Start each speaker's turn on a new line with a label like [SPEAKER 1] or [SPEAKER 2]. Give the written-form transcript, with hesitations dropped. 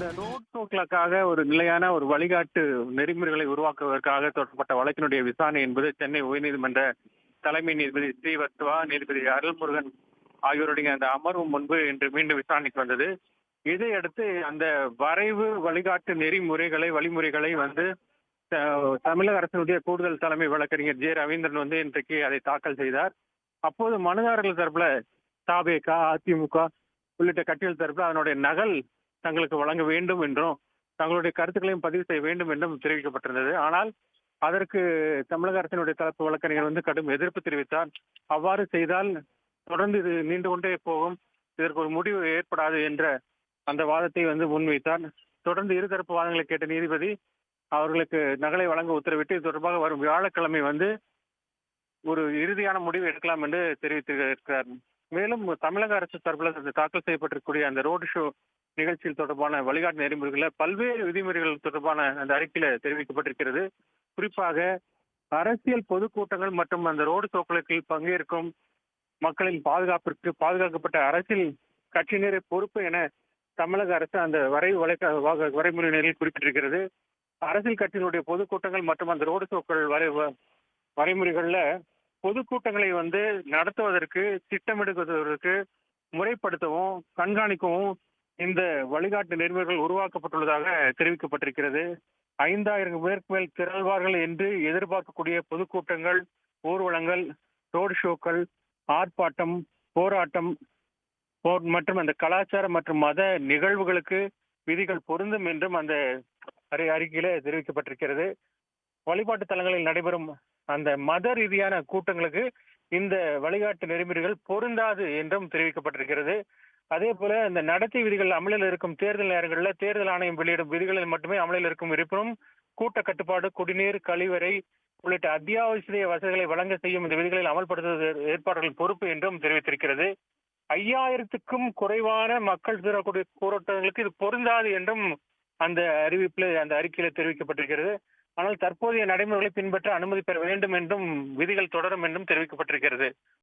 [SPEAKER 1] இந்த ரோட் ஷோக்களுக்காக ஒரு நிலையான ஒரு வழிகாட்டு நெறிமுறைகளை உருவாக்குவதற்காக தொடரப்பட்ட வழக்கினுடைய விசாரணை என்பது சென்னை உயர்நீதிமன்ற தலைமை நீதிபதி ஸ்ரீவத்சவா, நீதிபதி அருள்முருகன் ஆகியோருடைய அந்த அமர்வு முன்பு இன்று மீண்டும் விசாரணைக்கு வந்தது. இதையடுத்து அந்த வரைவு வழிகாட்டு நெறிமுறைகளை வழிமுறைகளை தமிழக அரசினுடைய கூடுதல் தலைமை வழக்கறிஞர் ஜே ரவீந்திரன் இன்றைக்கு அதை தாக்கல் செய்தார். அப்போது மனுதாரர்கள் தரப்புல தாவேக, அதிமுக உள்ளிட்ட கட்சிகள் தரப்புல அதனுடைய நகல் தங்களுக்கு வழங்க வேண்டும் என்றும் தங்களுடைய கருத்துக்களையும் பதிவு செய்ய வேண்டும் என்றும் தெரிவிக்கப்பட்டிருந்தது. ஆனால் அதற்கு தமிழக அரசினுடைய தரப்பு வழக்கறிஞர் கடும் எதிர்ப்பு தெரிவித்தார். அவ்வாறு செய்தால் தொடர்ந்து இது நீண்டு கொண்டே போகும், இதற்கு ஒரு முடிவு ஏற்படாது என்ற அந்த வாதத்தை முன்வைத்தார். தொடர்ந்து இருதரப்பு வாதங்களை கேட்ட நீதிபதி அவர்களுக்கு நகலை வழங்க உத்தரவிட்டு இது தொடர்பாக வரும் வியாழக்கிழமை ஒரு இறுதியான முடிவு எடுக்கலாம் என்று தெரிவித்திருக்கிறார். மேலும் தமிழக அரசு தரப்பில் தாக்கல் செய்யப்பட்டிருக்கக்கூடிய அந்த ரோடு ஷோ நிகழ்ச்சியில் தொடர்பான வழிகாட்டு நெறிமுறைகளை பல்வேறு விதிமுறைகள் தொடர்பான அந்த அறிக்கையில தெரிவிக்கப்பட்டிருக்கிறது. குறிப்பாக அரசியல் பொதுக்கூட்டங்கள் மற்றும் அந்த ரோடு ஷோக்களுக்கு பங்கேற்கும் மக்களின் பாதுகாப்பிற்கு பாதுகாக்கப்பட்ட அரசியல் கட்சியினரை பொறுப்பு என தமிழக அரசு அந்த வரைமுறைகளில் குறிப்பிட்டிருக்கிறது. அரசியல் கட்சியினுடைய பொதுக்கூட்டங்கள் மற்றும் அந்த ரோடு ஷோக்கள் வரைமுறைகள்ல பொதுக்கூட்டங்களை நடத்துவதற்கு திட்டமிடுவதற்கு முறைப்படுத்தவும் கண்காணிக்கவும் இந்த வழிகாட்டு நெறிமுறைகள் உருவாக்கப்பட்டுள்ளதாக தெரிவிக்கப்பட்டிருக்கிறது. 5000 பேருக்கு மேல் திரள்வார்கள் என்று எதிர்பார்க்கக்கூடிய பொதுக்கூட்டங்கள், ஊர்வலங்கள், ரோடு ஷோக்கள், ஆர்ப்பாட்டம், போராட்டம் மற்றும் அந்த கலாச்சார மற்றும் மத நிகழ்வுகளுக்கு விதிகள் பொருந்தும் என்றும் அந்த அறிக்கையில தெரிவிக்கப்பட்டிருக்கிறது. வழிபாட்டு தலங்களில் நடைபெறும் அந்த மத ரீதியான கூட்டங்களுக்கு இந்த வழிகாட்டு நெறிமுறைகள் பொருந்தாது என்றும் தெரிவிக்கப்பட்டிருக்கிறது. அதே போல இந்த நடத்தை விதிகள் அமலில் இருக்கும் தேர்தல் நேரங்களில் தேர்தல் ஆணையம் வெளியிடும் விதிகளில் மட்டுமே அமலில் இருக்கும். இருப்பினும் கூட்ட கட்டுப்பாடு, குடிநீர், கழிவறை உள்ளிட்ட அத்தியாவசிய வசதிகளை வழங்க செய்யும் இந்த விதிகளில் அமல்படுத்துவது ஏற்பாடுகள் பொறுப்பு என்றும் தெரிவித்திருக்கிறது. 5000க்கும் குறைவான மக்கள் கூறக்கூடிய போராட்டங்களுக்கு இது பொருந்தாது என்றும் அந்த அறிக்கையில தெரிவிக்கப்பட்டிருக்கிறது. ஆனால் தற்போதைய நடைமுறைகளை பின்பற்ற அனுமதி பெற வேண்டும் என்றும் விதிகள் தொடரும் என்றும் தெரிவிக்கப்பட்டிருக்கிறது.